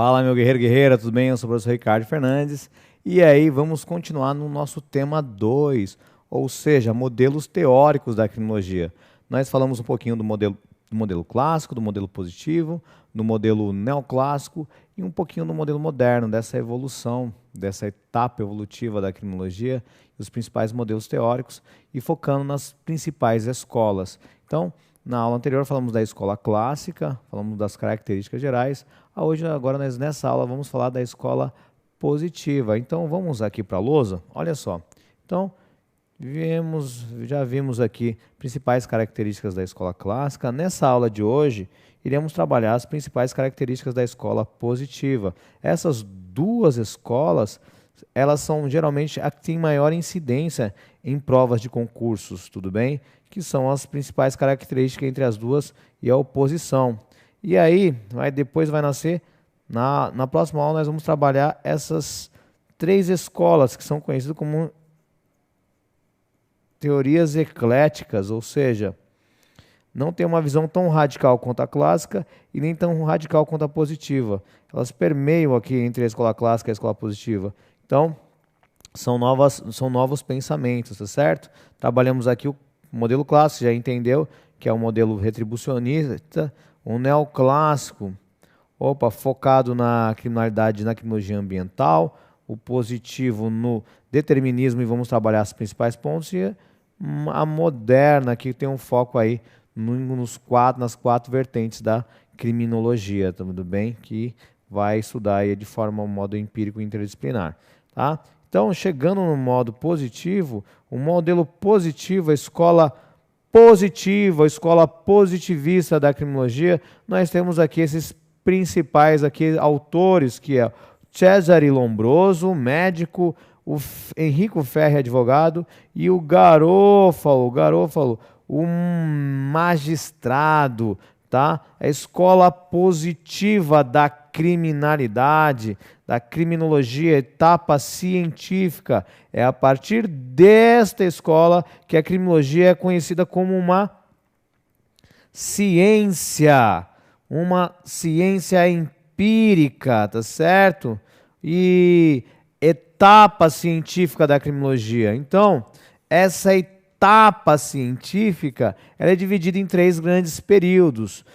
Fala, meu guerreiro, guerreira, tudo bem? Eu sou o professor Ricardo Fernandes. E aí, vamos continuar no nosso tema 2, ou seja, modelos teóricos da criminologia. Nós falamos um pouquinho do modelo clássico, do modelo positivo, do modelo neoclássico e um pouquinho do modelo moderno, dessa evolução, dessa etapa evolutiva da criminologia, os principais modelos teóricos e focando nas principais escolas. Então, na aula anterior falamos da escola clássica, falamos das características gerais. Agora nessa aula vamos falar da escola positiva. Então vamos aqui para a lousa, olha só. Então já vimos aqui principais características da escola clássica. Nessa aula de hoje iremos trabalhar as principais características da escola positiva. Essas duas escolas, elas são geralmente a que tem maior incidência em provas de concursos, tudo bem? Que são as principais características entre as duas e a oposição. E aí, depois vai nascer, na próxima aula nós vamos trabalhar essas três escolas que são conhecidas como teorias ecléticas, ou seja, não tem uma visão tão radical quanto a clássica e nem tão radical quanto a positiva. Elas permeiam aqui entre a escola clássica e a escola positiva. Então, são novos pensamentos, tá certo? Trabalhamos aqui o modelo clássico, já entendeu que é um modelo retribucionista, um neoclássico, focado na criminalidade, na criminologia ambiental, o positivo no determinismo, e vamos trabalhar os principais pontos, e a moderna, que tem um foco aí nas quatro vertentes da criminologia, tudo bem? Que vai estudar aí de modo empírico e interdisciplinar, tá? Então, chegando no modo positivo, o modelo positivo, a escola positivista da criminologia, nós temos aqui esses principais autores, que é Cesare Lombroso, médico, o Enrico Ferri, advogado, e o Garofalo, um magistrado, tá? A escola positiva da criminalidade, da criminologia, etapa científica. É a partir desta escola que a criminologia é conhecida como uma ciência empírica, tá certo? E etapa científica da criminologia. Então, essa etapa científica, ela é dividida em três grandes períodos,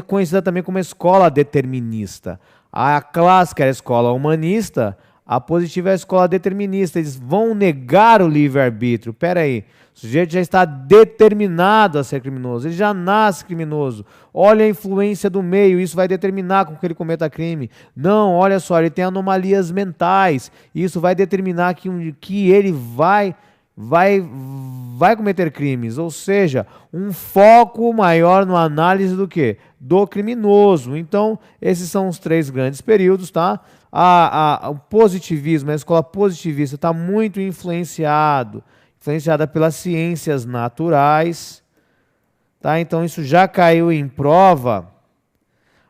conhecida também como escola determinista. A clássica é a escola humanista, a positiva é a escola determinista. Eles vão negar o livre-arbítrio. Espera aí, o sujeito já está determinado a ser criminoso, ele já nasce criminoso. Olha a influência do meio, isso vai determinar com que ele cometa crime. Não, olha só, ele tem anomalias mentais, isso vai determinar que ele vai cometer crimes, ou seja, um foco maior na análise do quê? Do criminoso. Então, esses são os três grandes períodos, tá? O positivismo, a escola positivista está muito influenciada pelas ciências naturais, tá? Então, isso já caiu em prova.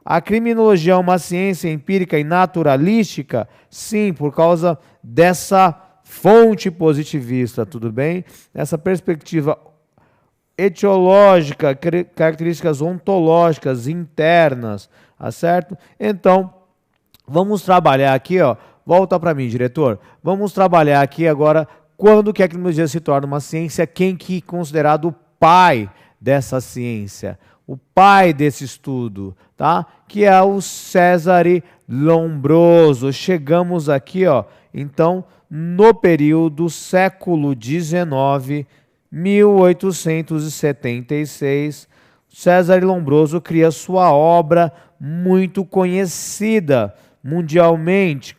A criminologia é uma ciência empírica e naturalística? Sim, por causa dessa fonte positivista, tudo bem? Essa perspectiva etiológica, características ontológicas internas, tá certo? Então, vamos trabalhar aqui, volta para mim, diretor. Vamos trabalhar aqui agora quando que a criminologia se torna uma ciência, quem que é considerado o pai dessa ciência, o pai desse estudo, tá? Que é o Cesare Lombroso. Chegamos aqui, então, no período século XIX, 1876, Cesare Lombroso cria sua obra muito conhecida mundialmente,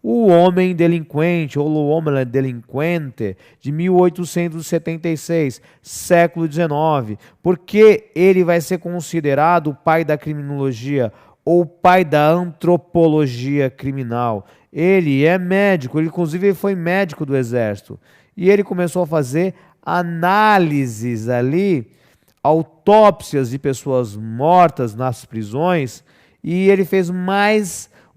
O Homem Delinquente, ou O Homem Delinquente, de 1876, século XIX, porque ele vai ser considerado o pai da criminologia, ou o pai da antropologia criminal. Ele é médico, ele inclusive foi médico do exército, e ele começou a fazer análises ali, autópsias de pessoas mortas nas prisões, e ele fez uma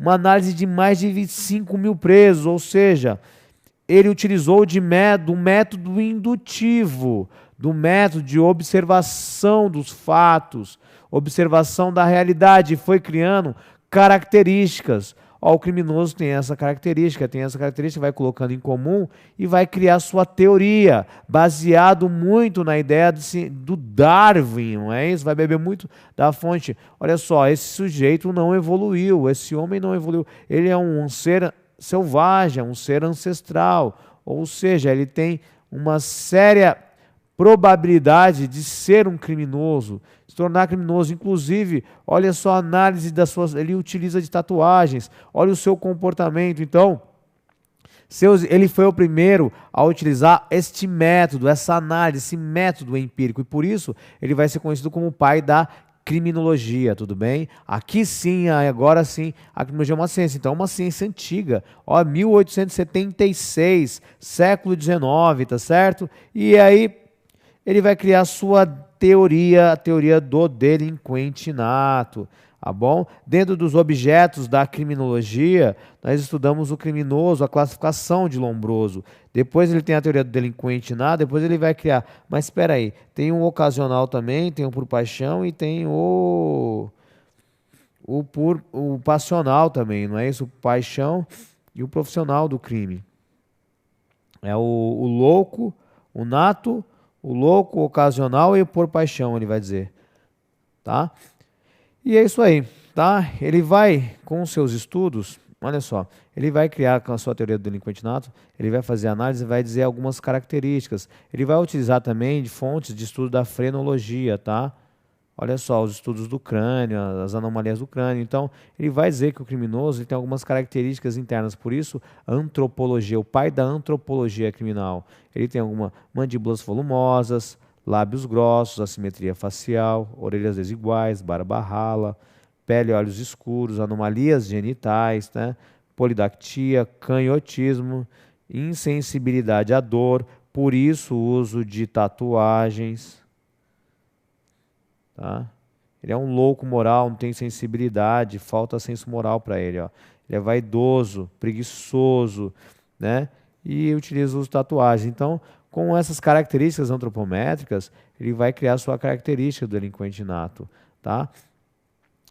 análise de mais de 25 mil presos, ou seja, ele utilizou do método indutivo, do método de observação dos fatos, observação da realidade, e foi criando características. Ó, o criminoso tem essa característica, vai colocando em comum e vai criar sua teoria, baseado muito na ideia do Darwin, não é isso? Vai beber muito da fonte. Olha só, esse sujeito não evoluiu, esse homem não evoluiu, ele é um ser selvagem, um ser ancestral, ou seja, ele tem uma séria probabilidade de ser um criminoso, se tornar criminoso. Inclusive, olha só a análise das suas, ele utiliza de tatuagens, olha o seu comportamento. Então, ele foi o primeiro a utilizar este método, essa análise, esse método empírico, e por isso ele vai ser conhecido como o pai da criminologia, tudo bem? Aqui sim, agora sim, a criminologia é uma ciência, então é uma ciência antiga, ó, 1876, século XIX, tá certo? E aí ele vai criar a sua teoria, a teoria do delinquente nato, tá bom? Dentro dos objetos da criminologia, nós estudamos o criminoso, a classificação de Lombroso. Depois ele tem a teoria do delinquente nato, depois ele vai criar. Mas espera aí, tem um ocasional também, tem o por paixão e tem o passional também, não é isso? O paixão e o profissional do crime. É o louco, o nato, o louco, o ocasional e o por paixão, ele vai dizer, tá? E é isso aí, tá? Ele vai, com os seus estudos, olha só, ele vai criar com a sua teoria do delinquente nato, ele vai fazer análise e vai dizer algumas características. Ele vai utilizar também de fontes de estudo da frenologia, tá? Olha só, os estudos do crânio, as anomalias do crânio. Então, ele vai dizer que o criminoso ele tem algumas características internas. Por isso, antropologia, o pai da antropologia criminal. Ele tem algumas mandíbulas volumosas, lábios grossos, assimetria facial, orelhas desiguais, barba rala, pele e olhos escuros, anomalias genitais, né? Polidactia, canhotismo, insensibilidade à dor, por isso o uso de tatuagens. Tá? Ele é um louco moral, não tem sensibilidade, falta senso moral para ele. Ó. Ele é vaidoso, preguiçoso, né? E utiliza os tatuagens. Então, com essas características antropométricas, ele vai criar a sua característica do delinquente nato. Tá?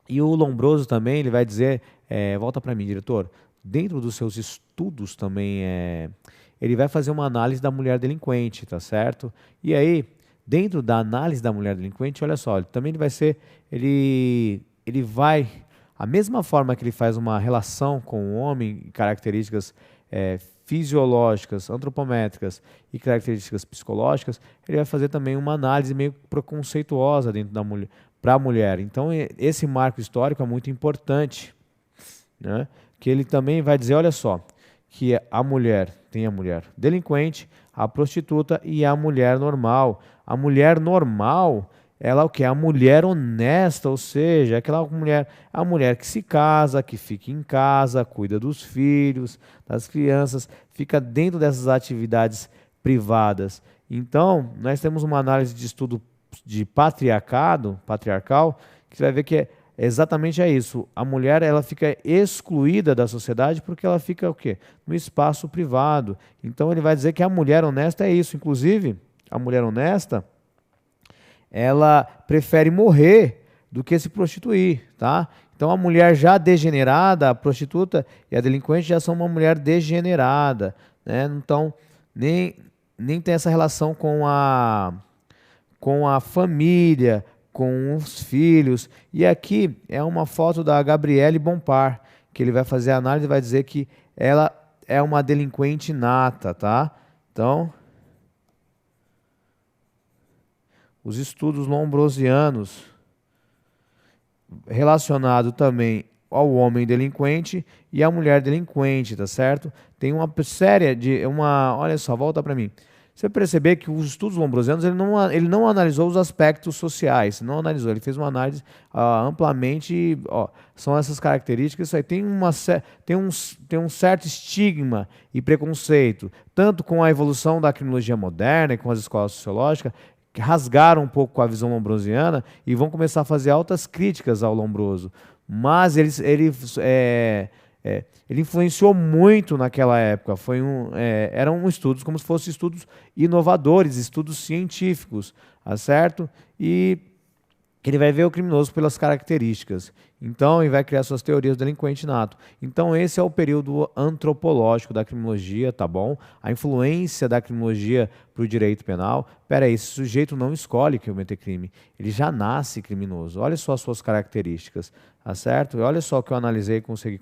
E o Lombroso também, ele vai dizer, volta para mim, diretor, dentro dos seus estudos também, ele vai fazer uma análise da mulher delinquente, tá certo? E aí, dentro da análise da mulher delinquente, olha só, também ele vai, a mesma forma que ele faz uma relação com o homem, características fisiológicas, antropométricas e características psicológicas, ele vai fazer também uma análise meio preconceituosa dentro da mulher, para a mulher. Então, esse marco histórico é muito importante, né? Que ele também vai dizer, olha só, que a mulher tem a mulher delinquente, a prostituta e a mulher normal. A mulher normal, ela é o que? A mulher honesta, ou seja, aquela mulher, a mulher que se casa, que fica em casa, cuida dos filhos, das crianças, fica dentro dessas atividades privadas. Então, nós temos uma análise de estudo de patriarcal, que você vai ver que exatamente isso. A mulher ela fica excluída da sociedade porque ela fica o quê? No espaço privado. Então ele vai dizer que a mulher honesta é isso. Inclusive, a mulher honesta, ela prefere morrer do que se prostituir, tá? Então a mulher já degenerada, a prostituta e a delinquente já são uma mulher degenerada, né? Então nem tem essa relação com a família, com os filhos. E aqui é uma foto da Gabriele Bompard, que ele vai fazer a análise e vai dizer que ela é uma delinquente nata, tá? Então, os estudos lombrosianos relacionado também ao homem delinquente e à mulher delinquente, tá certo? Tem uma série de olha só, volta para mim. Você perceber que os estudos lombrosianos ele não analisou os aspectos sociais, não analisou, ele fez uma análise amplamente, são essas características, isso aí tem um certo estigma e preconceito, tanto com a evolução da criminologia moderna e com as escolas sociológicas, que rasgaram um pouco com a visão lombrosiana e vão começar a fazer altas críticas ao Lombroso. Mas ele influenciou muito naquela época. Eram estudos como se fossem estudos inovadores, estudos científicos, tá certo? E ele vai ver o criminoso pelas características. Então, ele vai criar suas teorias do delinquente nato. Então, esse é o período antropológico da criminologia, tá bom? A influência da criminologia para o direito penal. Pera aí, esse sujeito não escolhe cometer crime, ele já nasce criminoso. Olha só as suas características, tá certo? E olha só o que eu analisei e consegui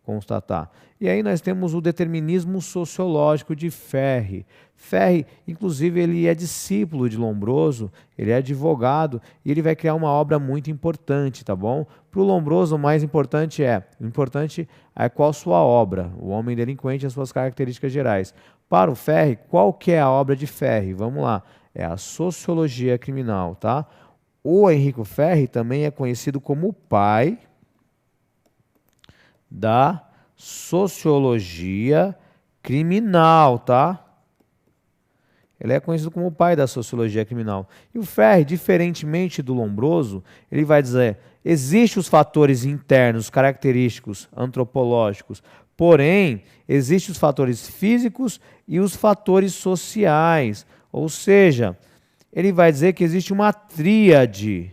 constatar. E aí nós temos o determinismo sociológico de Ferri. Ferri, inclusive, ele é discípulo de Lombroso, ele é advogado e ele vai criar uma obra muito importante, tá bom? Para o Lombroso, o importante é qual sua obra, o homem delinquente e as suas características gerais. Para o Ferri, qual que é a obra de Ferri? Vamos lá, é a Sociologia Criminal, tá? O Enrico Ferri também é conhecido como o pai da Sociologia Criminal, tá? Ele é conhecido como o pai da Sociologia Criminal. E o Ferri, diferentemente do Lombroso, ele vai dizer, existem os fatores internos, característicos, antropológicos, porém, existem os fatores físicos e os fatores sociais. Ou seja, ele vai dizer que existe uma tríade.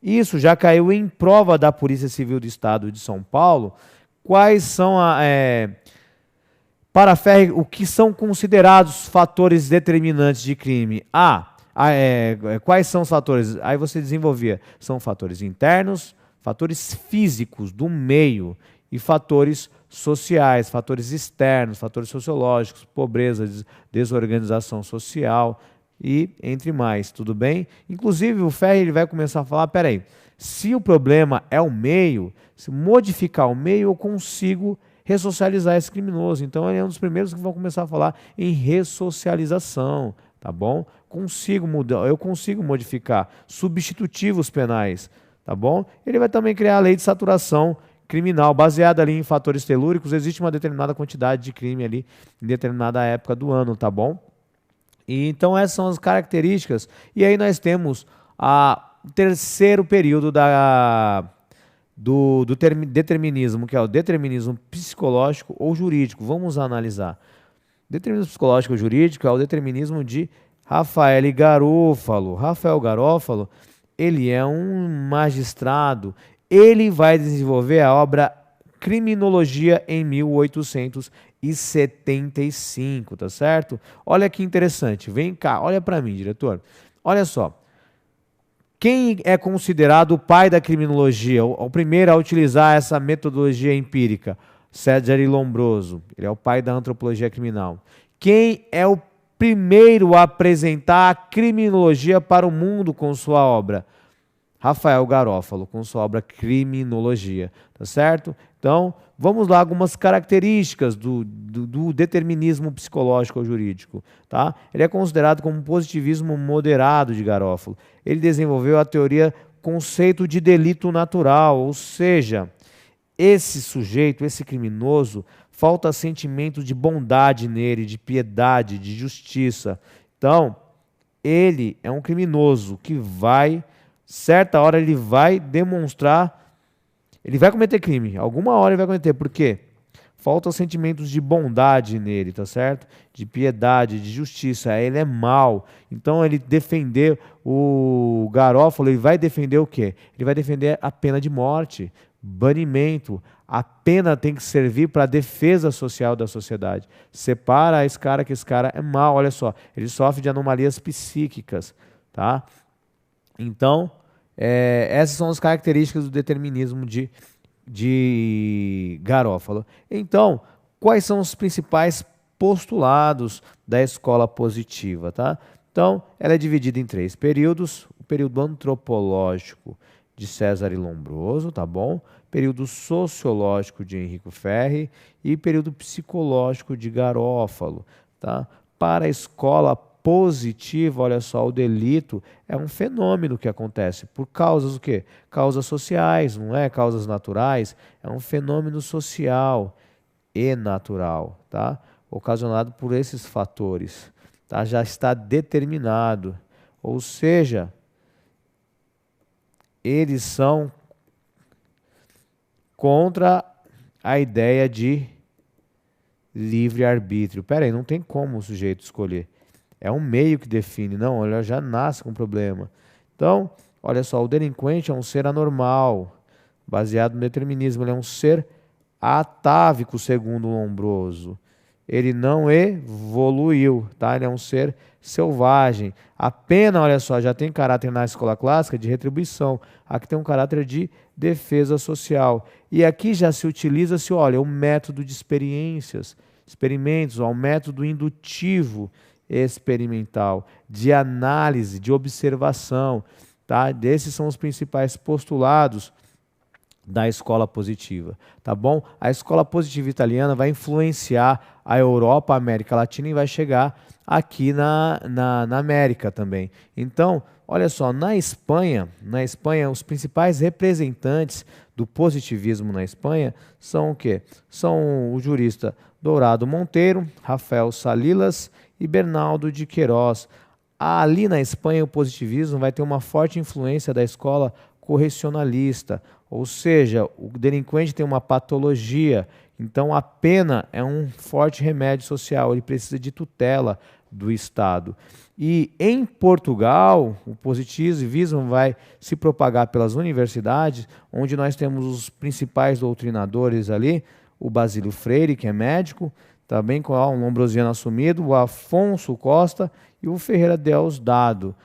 Isso já caiu em prova da Polícia Civil do Estado de São Paulo. Quais são para Ferri, o que são considerados fatores determinantes de crime? Quais são os fatores? Aí você desenvolvia. São fatores internos, fatores físicos do meio e fatores sociais, fatores externos, fatores sociológicos, pobreza, desorganização social e entre mais, tudo bem? Inclusive o Ferri ele vai começar a falar, peraí, se o problema é o meio, se modificar o meio eu consigo ressocializar esse criminoso. Então ele é um dos primeiros que vão começar a falar em ressocialização, tá bom? Eu consigo modificar substitutivos penais, tá bom? Ele vai também criar a lei de saturação criminal, baseada ali em fatores telúricos, existe uma determinada quantidade de crime ali em determinada época do ano, tá bom? E então essas são as características. E aí nós temos o terceiro período do determinismo, que é o determinismo psicológico ou jurídico. Vamos analisar. Determinismo psicológico ou jurídico é o determinismo de Rafael Garofalo. Rafael Garofalo, ele é um magistrado, ele vai desenvolver a obra Criminologia em 1875, tá certo? Olha que interessante, vem cá, olha para mim, diretor. Olha só, quem é considerado o pai da criminologia, o primeiro a utilizar essa metodologia empírica? César Lombroso, ele é o pai da antropologia criminal. Quem é o primeiro a apresentar a criminologia para o mundo com sua obra? Rafael Garofalo, com sua obra Criminologia, tá certo? Então, vamos lá algumas características do determinismo psicológico ou jurídico, tá? Ele é considerado como um positivismo moderado de Garofalo. Ele desenvolveu a teoria conceito de delito natural, ou seja, esse sujeito, esse criminoso, falta sentimento de bondade nele, de piedade, de justiça. Então, ele é um criminoso que certa hora ele vai demonstrar, ele vai cometer crime, alguma hora ele vai cometer, por quê? Faltam sentimentos de bondade nele, tá certo? De piedade, de justiça, ele é mau. Então ele defender o Garofalo, ele vai defender o quê? Ele vai defender a pena de morte, banimento. A pena tem que servir para a defesa social da sociedade. Separa esse cara que esse cara é mau, olha só, ele sofre de anomalias psíquicas, tá? Então, essas são as características do determinismo de Garofalo. Então, quais são os principais postulados da escola positiva, tá? Então, ela é dividida em 3 períodos: o período antropológico de César Lombroso, tá bom? Período sociológico de Enrico Ferri e período psicológico de Garofalo, tá? Para a escola positiva, olha só, o delito é um fenômeno que acontece por causas o quê? Causas sociais, não é causas naturais, é um fenômeno social e natural, tá? Ocasionado por esses fatores, tá? Já está determinado, ou seja, eles são contra a ideia de livre-arbítrio. Pera aí, não tem como o sujeito escolher. É um meio que define. Não, ele já nasce com problema. Então, olha só, o delinquente é um ser anormal. baseado no determinismo. Ele é um ser atávico, segundo Lombroso. Ele não evoluiu, tá? Ele é um ser selvagem. A pena, olha só, já tem caráter na escola clássica de retribuição. Aqui tem um caráter de defesa social. E aqui já se utiliza-se, olha, o método de experimentos, ó, o método indutivo experimental, de análise, de observação, tá? Desses são os principais postulados da escola positiva, tá bom? A escola positiva italiana vai influenciar a Europa, a América Latina e vai chegar aqui na América também. Então, olha só, na Espanha, os principais representantes do positivismo na Espanha são o quê? São o jurista Dourado Monteiro, Rafael Salinas e Bernardo de Queiroz. Ali na Espanha, o positivismo vai ter uma forte influência da escola correcionalista, ou seja, o delinquente tem uma patologia, então a pena é um forte remédio social, ele precisa de tutela do Estado. E em Portugal, o positivismo vai se propagar pelas universidades, onde nós temos os principais doutrinadores ali, o Basílio Freire, que é médico, também com um lombrosiano assumido, o Afonso Costa e o Ferreira Diosdado.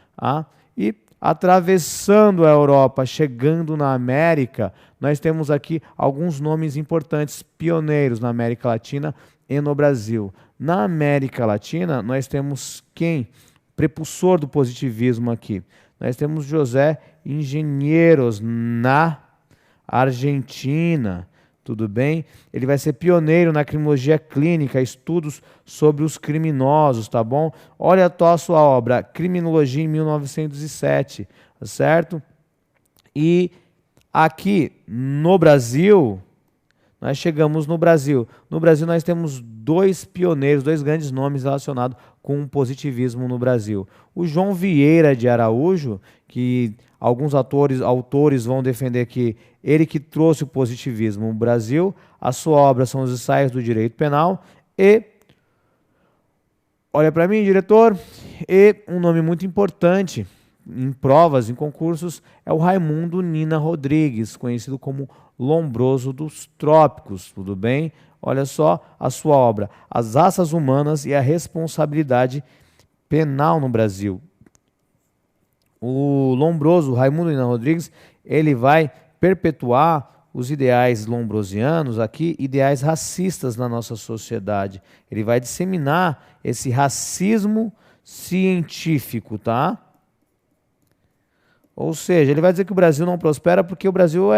E atravessando a Europa, chegando na América, nós temos aqui alguns nomes importantes, pioneiros na América Latina e no Brasil. Na América Latina, nós temos quem? Prepulsor do positivismo aqui. Nós temos José Engenheiros, na Argentina. Tudo bem? Ele vai ser pioneiro na criminologia clínica, estudos sobre os criminosos, tá bom? Olha a sua obra, Criminologia em 1907, tá certo? E aqui no Brasil, nós chegamos no Brasil. No Brasil nós temos dois pioneiros, dois grandes nomes relacionados com o positivismo no Brasil. O João Vieira de Araújo, que alguns autores vão defender que ele que trouxe o positivismo no Brasil. A sua obra são os Ensaios do Direito Penal e, olha para mim, diretor, e um nome muito importante em provas, em concursos, é o Raimundo Nina Rodrigues, conhecido como Lombroso dos Trópicos, tudo bem? Olha só a sua obra, As Raças Humanas e a Responsabilidade Penal no Brasil. O Lombroso, Raimundo Nina Rodrigues, ele vai perpetuar os ideais lombrosianos aqui, ideais racistas na nossa sociedade. Ele vai disseminar esse racismo científico, tá? Ou seja, ele vai dizer que o Brasil não prospera porque o Brasil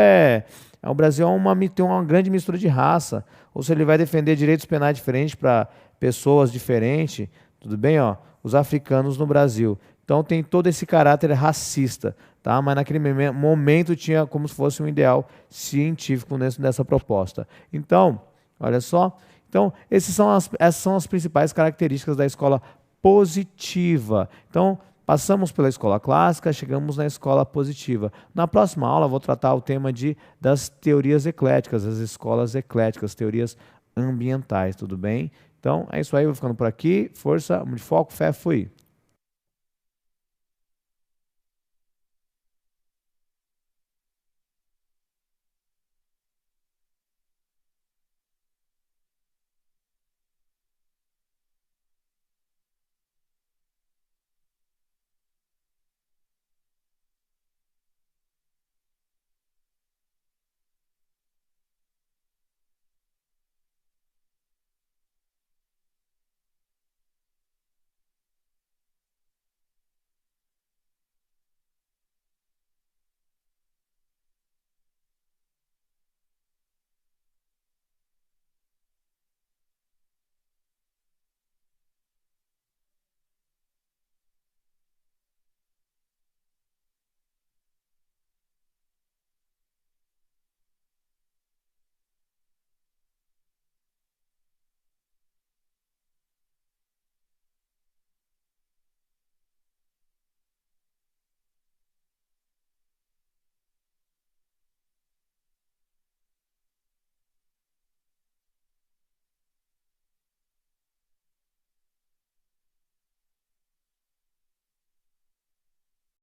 tem uma grande mistura de raça. Ou seja, ele vai defender direitos penais diferentes para pessoas diferentes. Tudo bem? Ó, os africanos no Brasil. Então tem todo esse caráter racista, tá? Mas naquele momento tinha como se fosse um ideal científico nessa proposta. Então, olha só. Então, essas são as principais características da escola positiva. Então, passamos pela escola clássica, chegamos na escola positiva. Na próxima aula, eu vou tratar o tema das teorias ecléticas, as escolas ecléticas, teorias ambientais, tudo bem? Então, é isso aí, vou ficando por aqui. Força, de foco, fé, fui.